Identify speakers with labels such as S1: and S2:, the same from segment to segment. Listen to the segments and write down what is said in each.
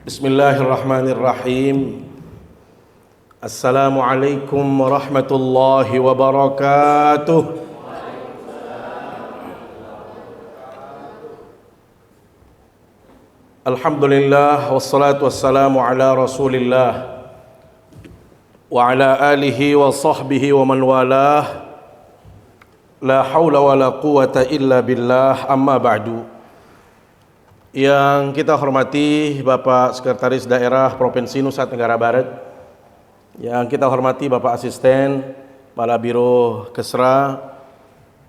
S1: Bismillahirrahmanirrahim. Assalamualaikum warahmatullahi wabarakatuh. Alhamdulillah wassalatu wassalamu ala Rasulillah wa ala alihi wa sahbihi wa man walah. La haula wa la quwata illa billah, amma ba'du. Yang kita hormati Bapak Sekretaris Daerah Provinsi Nusa Tenggara Barat, yang kita hormati Bapak Asisten, Kepala Biro Kesra,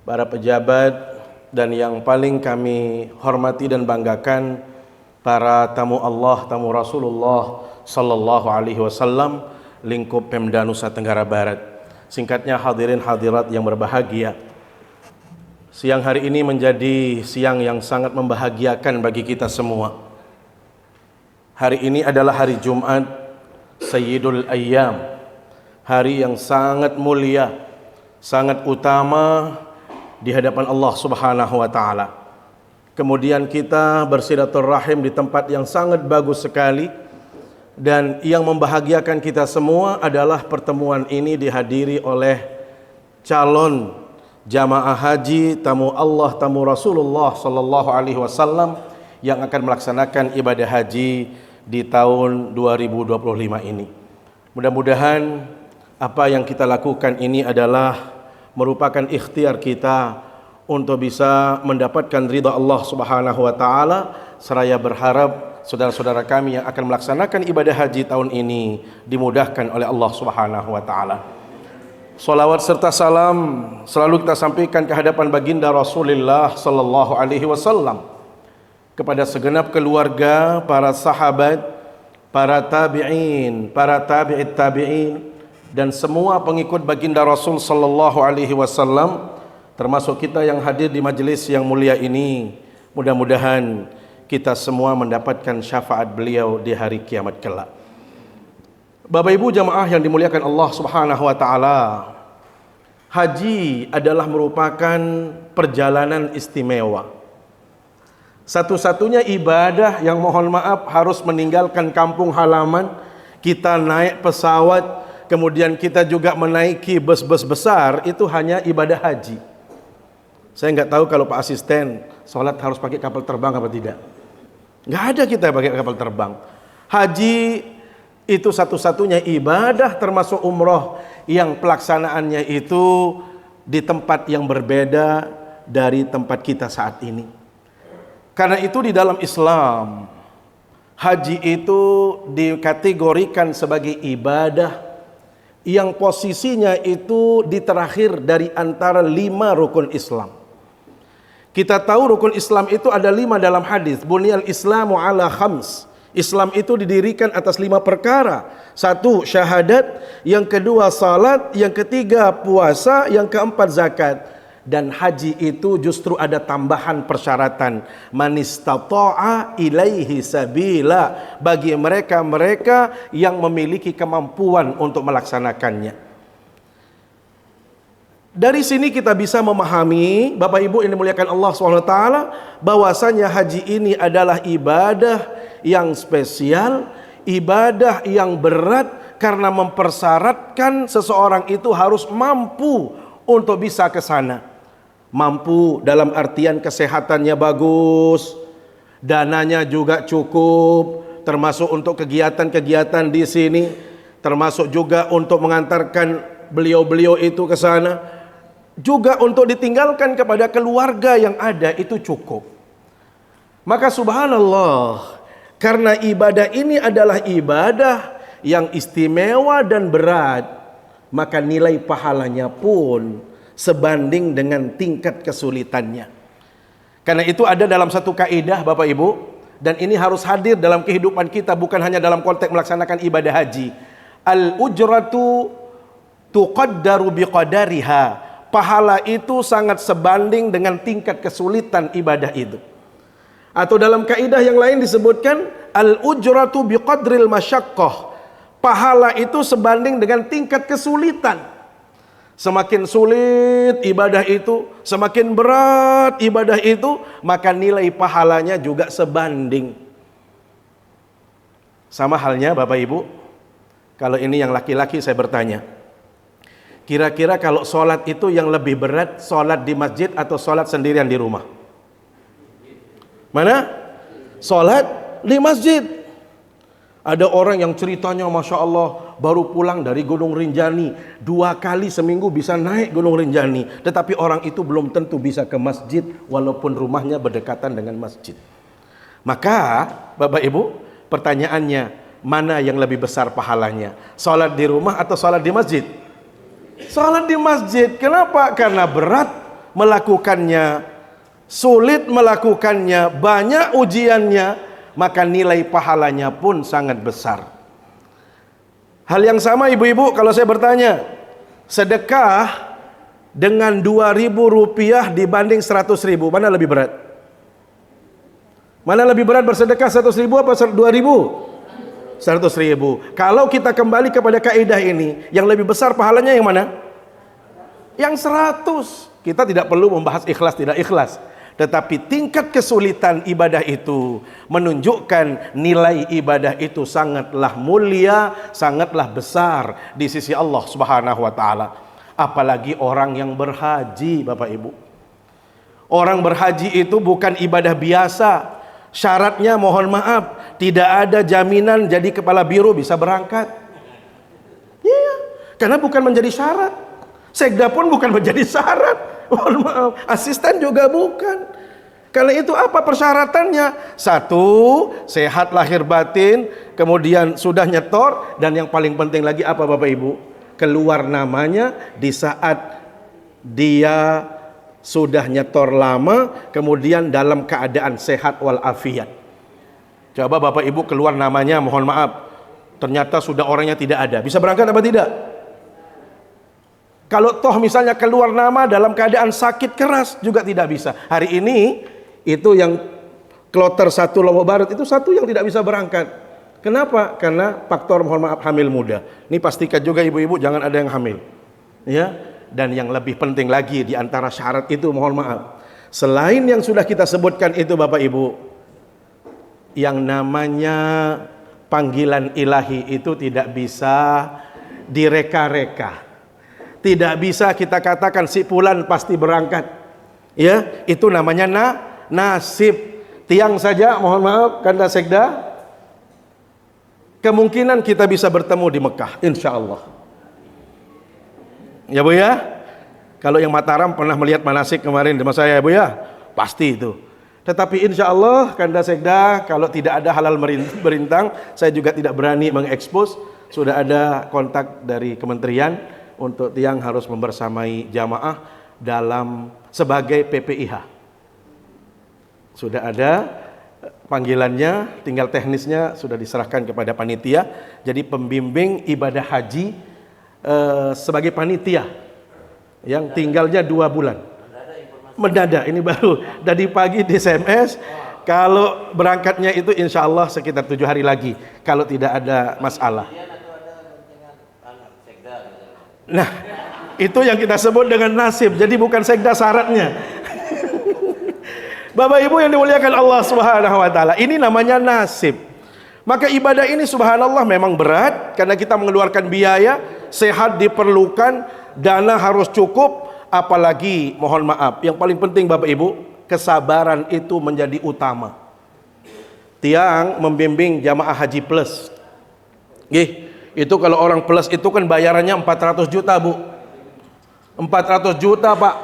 S1: para pejabat, dan yang paling kami hormati dan banggakan para tamu Allah, tamu Rasulullah Sallallahu Alaihi Wasallam, lingkup Pemda Nusa Tenggara Barat. Singkatnya hadirin hadirat yang berbahagia. Siang hari ini menjadi siang yang sangat membahagiakan bagi kita semua. Hari ini adalah hari Jumat Sayyidul Ayyam, hari yang sangat mulia, sangat utama di hadapan Allah Subhanahu wa taala. Kemudian kita bersilaturahim di tempat yang sangat bagus sekali, dan yang membahagiakan kita semua adalah pertemuan ini dihadiri oleh calon jamaah haji, tamu Allah, tamu Rasulullah Sallallahu Alaihi Wasallam yang akan melaksanakan ibadah haji di tahun 2025 ini. Mudah-mudahan apa yang kita lakukan ini adalah merupakan ikhtiar kita untuk bisa mendapatkan ridha Allah Subhanahu wa taala, seraya berharap saudara-saudara kami yang akan melaksanakan ibadah haji tahun ini dimudahkan oleh Allah Subhanahu wa taala. Salawat serta salam selalu kita sampaikan ke hadapan baginda Rasulullah Sallallahu Alaihi Wasallam, kepada segenap keluarga, para sahabat, para tabi'in, para tabi'it tabi'in, dan semua pengikut baginda Rasul Sallallahu Alaihi Wasallam, termasuk kita yang hadir di majelis yang mulia ini. Mudah-mudahan kita semua mendapatkan syafaat beliau di hari kiamat kelak. Bapak Ibu jamaah yang dimuliakan Allah Subhanahu wa taala, haji adalah merupakan perjalanan istimewa. Satu-satunya ibadah yang mohon maaf harus meninggalkan kampung halaman, kita naik pesawat, kemudian kita juga menaiki bus-bus besar, itu hanya ibadah haji. Saya nggak tahu kalau Pak Asisten sholat harus pakai kapal terbang apa tidak. Nggak ada kita pakai kapal terbang. Haji itu satu-satunya ibadah termasuk umroh yang pelaksanaannya itu di tempat yang berbeda dari tempat kita saat ini. Karena itu di dalam Islam, haji itu dikategorikan sebagai ibadah yang posisinya itu di terakhir dari antara 5 rukun Islam. Kita tahu rukun Islam itu ada 5 dalam hadis. Bunyal Islamu ala khams. Islam itu didirikan atas 5 perkara. 1, syahadat. Yang kedua, salat. Yang ketiga, puasa. Yang keempat, zakat. Dan haji itu justru ada tambahan persyaratan. Man istata'a ilaihi sabila. Bagi mereka-mereka yang memiliki kemampuan untuk melaksanakannya. Dari sini kita bisa memahami, Bapak Ibu yang dimuliakan Allah SWT, bahwasanya haji ini adalah ibadah yang spesial, ibadah yang berat, karena mempersyaratkan seseorang itu harus mampu untuk bisa ke sana. Mampu dalam artian kesehatannya bagus, dananya juga cukup, termasuk untuk kegiatan-kegiatan di sini, termasuk juga untuk mengantarkan beliau-beliau itu ke sana, juga untuk ditinggalkan kepada keluarga yang ada itu cukup. Maka subhanallah, karena ibadah ini adalah ibadah yang istimewa dan berat, maka nilai pahalanya pun sebanding dengan tingkat kesulitannya. Karena itu ada dalam satu kaidah Bapak Ibu, dan ini harus hadir dalam kehidupan kita, bukan hanya dalam konteks melaksanakan ibadah haji. Al-ujratu tuqaddaru biqadariha. Pahala itu sangat sebanding dengan tingkat kesulitan ibadah itu. Atau dalam kaidah yang lain disebutkan al-ujratu biqadril masyaqqah. Pahala itu sebanding dengan tingkat kesulitan. Semakin sulit ibadah itu, semakin berat ibadah itu, maka nilai pahalanya juga sebanding. Sama halnya Bapak Ibu, kalau ini yang laki-laki saya bertanya, kira-kira kalau sholat itu yang lebih berat, sholat di masjid atau sholat sendirian di rumah? Mana? Sholat di masjid. Ada orang yang ceritanya Masya Allah baru pulang dari Gunung Rinjani, 2 kali seminggu bisa naik Gunung Rinjani, tetapi orang itu belum tentu bisa ke masjid walaupun rumahnya berdekatan dengan masjid. Maka Bapak Ibu, pertanyaannya, mana yang lebih besar pahalanya? Sholat di rumah atau sholat di masjid? Sholat di masjid. Kenapa? Karena berat melakukannya, sulit melakukannya, banyak ujiannya, maka nilai pahalanya pun sangat besar. Hal yang sama ibu-ibu, kalau saya bertanya, sedekah dengan 2.000 rupiah dibanding 100.000, mana lebih berat? Mana lebih berat bersedekah 100.000 apa 2.000? 100.000. Kalau kita kembali kepada kaidah ini, yang lebih besar pahalanya yang mana? Yang 100. Kita tidak perlu membahas ikhlas tidak ikhlas, tetapi tingkat kesulitan ibadah itu menunjukkan nilai ibadah itu sangatlah mulia, sangatlah besar di sisi Allah Subhanahu wa taala. Apalagi orang yang berhaji, Bapak Ibu. Orang berhaji itu bukan ibadah biasa. Syaratnya mohon maaf, tidak ada jaminan jadi kepala biro bisa berangkat. Iya, karena bukan menjadi syarat. Sekda pun bukan menjadi syarat. Mohon maaf, asisten juga bukan. Karena itu apa persyaratannya? 1, sehat lahir batin, kemudian sudah nyetor, dan yang paling penting lagi apa Bapak Ibu? Keluar namanya di saat dia sudah nyetor lama, kemudian dalam keadaan sehat walafiat. Coba Bapak Ibu keluar namanya, mohon maaf, ternyata sudah orangnya tidak ada. Bisa berangkat apa tidak? Kalau toh misalnya keluar nama dalam keadaan sakit keras juga tidak bisa. Hari ini itu yang kloter 1 Lombok Barat itu 1 yang tidak bisa berangkat. Kenapa? Karena faktor mohon maaf hamil muda. Ini pastikan juga ibu-ibu jangan ada yang hamil. Ya. Dan yang lebih penting lagi di antara syarat itu mohon maaf, selain yang sudah kita sebutkan itu Bapak Ibu, yang namanya panggilan ilahi itu tidak bisa direka-reka. Tidak bisa kita katakan si fulan pasti berangkat. Ya, itu namanya nasib. Tiang saja mohon maaf Kanda Sekda, kemungkinan kita bisa bertemu di Mekah insya Allah. Ya Bu ya. Kalau yang Mataram pernah melihat manasik kemarin di masa saya Bu ya, pasti itu. Tetapi insya Allah Kanda Sekda, kalau tidak ada halal berintang, saya juga tidak berani mengekspos. Sudah ada kontak dari kementerian untuk tiang harus membersamai jamaah dalam sebagai PPIH. Sudah ada panggilannya, tinggal teknisnya sudah diserahkan kepada panitia. Jadi pembimbing ibadah haji sebagai panitia yang tinggalnya 2 bulan. Mendadak ini baru dari pagi di SMS. Kalau berangkatnya itu insya Allah sekitar 7 hari lagi kalau tidak ada masalah. Nah, itu yang kita sebut dengan nasib. Jadi bukan sekda syaratnya. Bapak Ibu yang dimuliakan Allah Subhanahu wa taala, ini namanya nasib. Maka ibadah ini subhanallah memang berat karena kita mengeluarkan biaya, sehat diperlukan, dana harus cukup, apalagi mohon maaf, yang paling penting Bapak Ibu, kesabaran itu menjadi utama. Tiang membimbing jamaah haji plus. Itu kalau orang plus itu kan bayarannya 400 juta Bu. 400 juta Pak.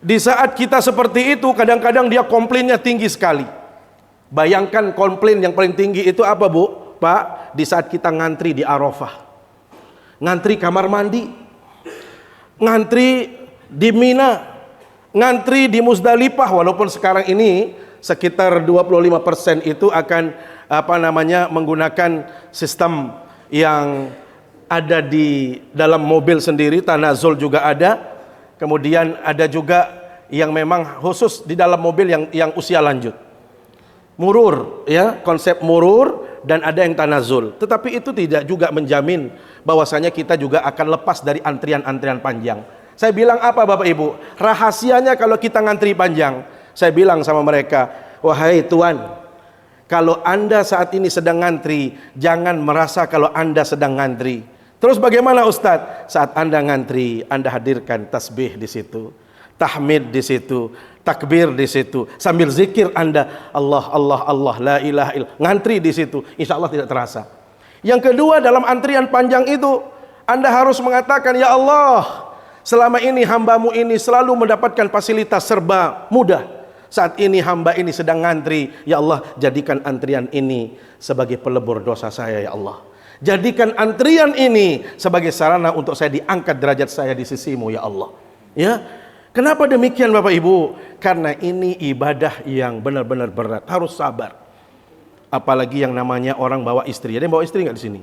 S1: Di saat kita seperti itu kadang-kadang dia komplainnya tinggi sekali. Bayangkan komplain yang paling tinggi itu apa Bu? Pak, di saat kita ngantri di Arafah, ngantri kamar mandi, ngantri di Mina, ngantri di Muzdalifah, walaupun sekarang ini sekitar 25% itu akan menggunakan sistem yang ada di dalam mobil sendiri, tanazul juga ada. Kemudian ada juga yang memang khusus di dalam mobil yang usia lanjut. Murur, ya, konsep murur, dan ada yang tanazul. Tetapi itu tidak juga menjamin bahwasanya kita juga akan lepas dari antrian-antrian panjang. Saya bilang apa Bapak Ibu? Rahasianya kalau kita ngantri panjang, saya bilang sama mereka, wahai Tuan, Kalau Anda saat ini sedang ngantri, jangan merasa kalau Anda sedang ngantri. Terus bagaimana Ustadz? Saat Anda ngantri, Anda hadirkan tasbih di situ, tahmid di situ, takbir di situ, sambil zikir Anda, Allah, Allah, Allah, la ilaha illallah, ngantri di situ, insya Allah tidak terasa. Yang kedua, dalam antrian panjang itu, Anda harus mengatakan, ya Allah, selama ini hambamu ini selalu mendapatkan fasilitas serba mudah. Saat ini hamba ini sedang ngantri, ya Allah, jadikan antrian ini sebagai pelebur dosa saya, ya Allah. Jadikan antrian ini sebagai sarana untuk saya diangkat derajat saya di sisimu, ya Allah. Ya, kenapa demikian Bapak Ibu? Karena ini ibadah yang benar-benar berat, harus sabar. Apalagi yang namanya orang bawa istri. Ada yang bawa istri nggak di sini?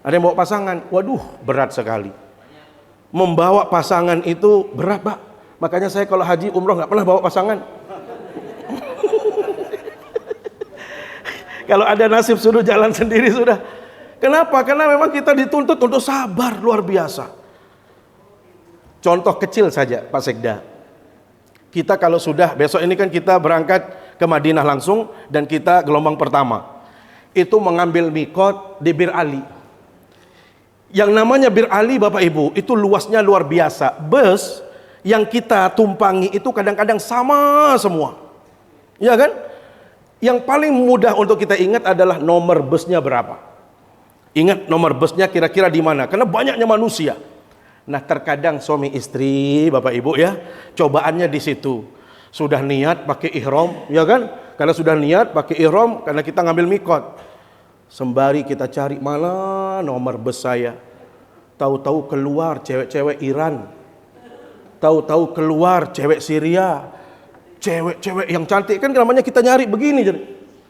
S1: Ada yang bawa pasangan? Waduh, berat sekali. Membawa pasangan itu berat, Pak. Makanya saya kalau haji umroh nggak pernah bawa pasangan. Kalau ada nasib suruh jalan sendiri sudah. Kenapa? Karena memang kita dituntut untuk sabar luar biasa. Contoh kecil saja Pak Sekda. Kita kalau sudah, besok ini kan kita berangkat ke Madinah langsung, dan kita gelombang pertama itu mengambil mikot di Bir Ali. Yang namanya Bir Ali Bapak Ibu, itu luasnya luar biasa. Bus yang kita tumpangi itu kadang-kadang sama semua, ya kan? Yang paling mudah untuk kita ingat adalah nomor busnya berapa. Ingat nomor busnya kira-kira di mana, karena banyaknya manusia. Nah, terkadang suami istri Bapak Ibu ya, cobaannya di situ. Sudah niat pakai ihram, ya kan? Karena sudah niat pakai ihram, karena kita ngambil mikot. Sembari kita cari mana nomor bus saya. Tahu-tahu keluar cewek-cewek Iran. Tahu-tahu keluar cewek Syria. Cewek-cewek yang cantik, kan namanya kita nyari begini.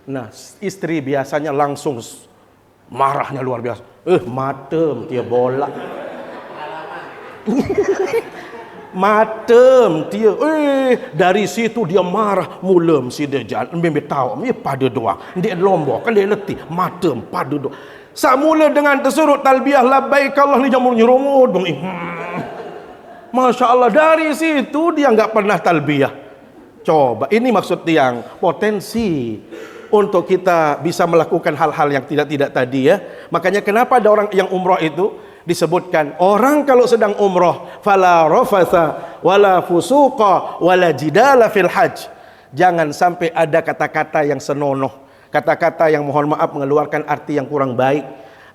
S1: Nah, istri biasanya langsung marahnya luar biasa. Matem dia bola. Matem dia. Dari situ dia marah. Mula mesti dia jalan. Memang tahu. Dia pada doa. Dia lombok. Kan dia letih. Matem pada doa. Samula dengan tersuruh talbiyah labbaik Allah ni jamur nyerumut. Masya Allah. Dari situ dia nggak pernah talbiyah. Coba, ini maksud yang potensi untuk kita bisa melakukan hal-hal yang tidak tadi ya. Makanya kenapa ada orang yang umroh itu disebutkan, orang kalau sedang umroh fala rafatha wala fusuqa wala jidala fil hajj. Jangan sampai ada kata-kata yang senonoh, kata-kata yang mohon maaf mengeluarkan arti yang kurang baik.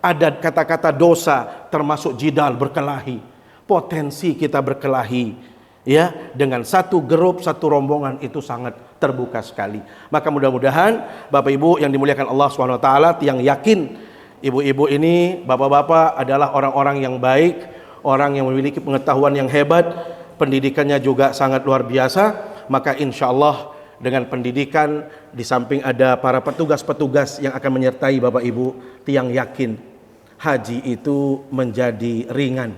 S1: Ada kata-kata dosa termasuk jidal, berkelahi. Potensi kita berkelahi ya, dengan satu grup, satu rombongan itu sangat terbuka sekali. Maka mudah-mudahan Bapak Ibu yang dimuliakan Allah SWT, yang yakin ibu-ibu ini, bapak-bapak adalah orang-orang yang baik, orang yang memiliki pengetahuan yang hebat, pendidikannya juga sangat luar biasa. Maka insya Allah dengan pendidikan, di samping ada para petugas-petugas yang akan menyertai Bapak Ibu, tiang yakin haji itu menjadi ringan.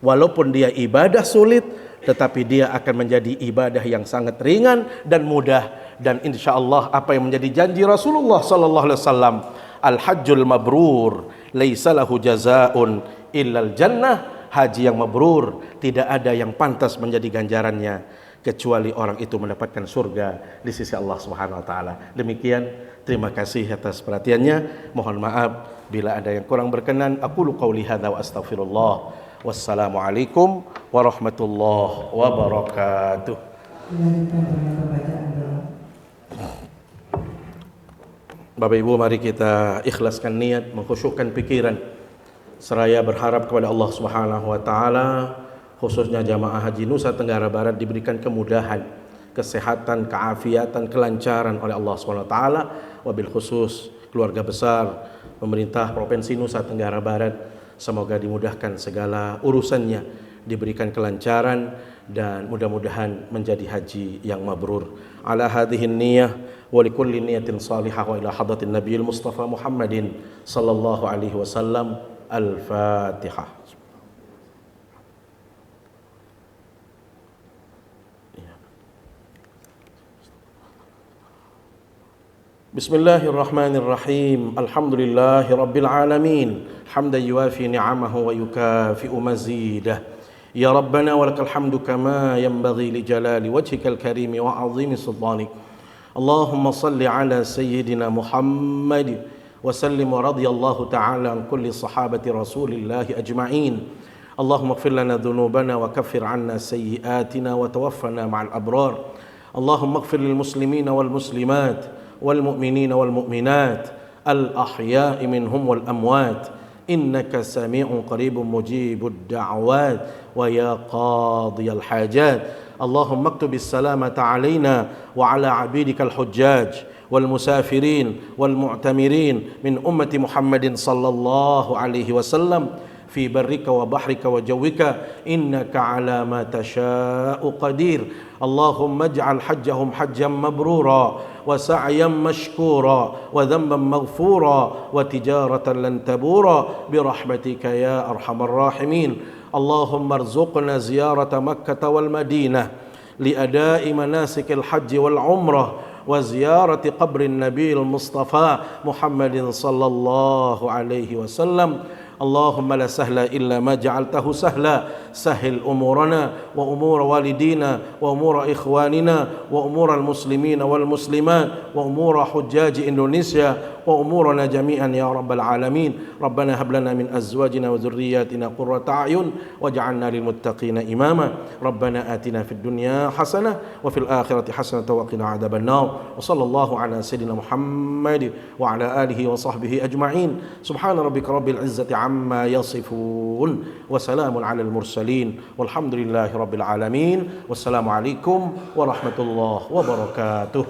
S1: Walaupun dia ibadah sulit, tetapi dia akan menjadi ibadah yang sangat ringan dan mudah. Dan insya Allah apa yang menjadi janji Rasulullah sallallahu alaihi wasallam, al-hajjul mabrur laisa lahu jazaa'un illal jannah. Haji yang mabrur tidak ada yang pantas menjadi ganjarannya kecuali orang itu mendapatkan surga di sisi Allah Subhanahu wa taala. Demikian, terima kasih atas perhatiannya. Mohon maaf bila ada yang kurang berkenan. Aqulu qauli hadza wa astaghfirullah. Wassalamualaikum warahmatullahi wabarakatuh. Bapak Ibu, mari kita ikhlaskan niat, mengkhusyukkan pikiran, seraya berharap kepada Allah Subhanahu wa taala, khususnya jamaah haji Nusa Tenggara Barat diberikan kemudahan, kesehatan, keafiatan, kelancaran oleh Allah Subhanahu wa taala, wabil khusus keluarga besar pemerintah Provinsi Nusa Tenggara Barat. Semoga dimudahkan segala urusannya, diberikan kelancaran, dan mudah-mudahan menjadi haji yang mabrur. Ala hadhihi niyyah wa likulli niyatin salihah wa ila hadratin nabiyil mustafa Muhammadin sallallahu alaihi wasallam. Al-Fatihah. Bismillahirrahmanirrahim. Alhamdulillahi rabbil alamin. Hamdan yuafi ni'amahu wa yukafi'u mazidah. Ya Rabbana walakal hamdu kama yanbaghi li jalali wajhikal karimi wa azimi sultanik. اللهم صل على سيدنا محمد وسلم ورضي الله تعالى عن كل صحابة رسول الله أجمعين. اللهم اغفر لنا ذنوبنا وكفر عنا سيئاتنا وتوفنا مع الأبرار. اللهم اغفر للمسلمين والمسلمات والمؤمنين والمؤمنات الأحياء منهم والأموات إنك سميع قريب مجيب الدعوات ويا قاضي الحاجات. اللهم اكتب السلامة علينا وعلى عبيدك الحجاج والمسافرين والمعتمرين من أمة محمد صلى الله عليه وسلم في برك وبحرك وجوك إنك على ما تشاء قدير. اللهم اجعل حجهم حجا مبرورا وسعيا مشكورا وذنبا مغفورا وتجارة لن تبورا برحمتك يا أرحم الراحمين. اللهم ارزقنا زيارة مكة والمدينة لأداء مناسك الحج والعمرة وزيارة قبر النبي المصطفى محمد صلى الله عليه وسلم. اللهم لا سهل إلا ما جعلته سهلا. سهل أمورنا وأمور والدينا وأمور إخواننا وأمور المسلمين والمسلمات وأمور حجاج إندونيسيا وأمورنا جميعا يا رب العالمين. ربنا هب لنا من أزواجنا وذرياتنا قرة أعين واجعلنا للمتقين إماما. ربنا آتنا في الدنيا حسنة وفي الآخرة حسنة وقنا عذاب النار. وصلى الله على سيدنا محمد وعلى آله وصحبه أجمعين. سبحان ربك رب العزة عما يصفون وسلام على المرسلين والحمد لله رب العالمين. والسلام عليكم ورحمة الله وبركاته.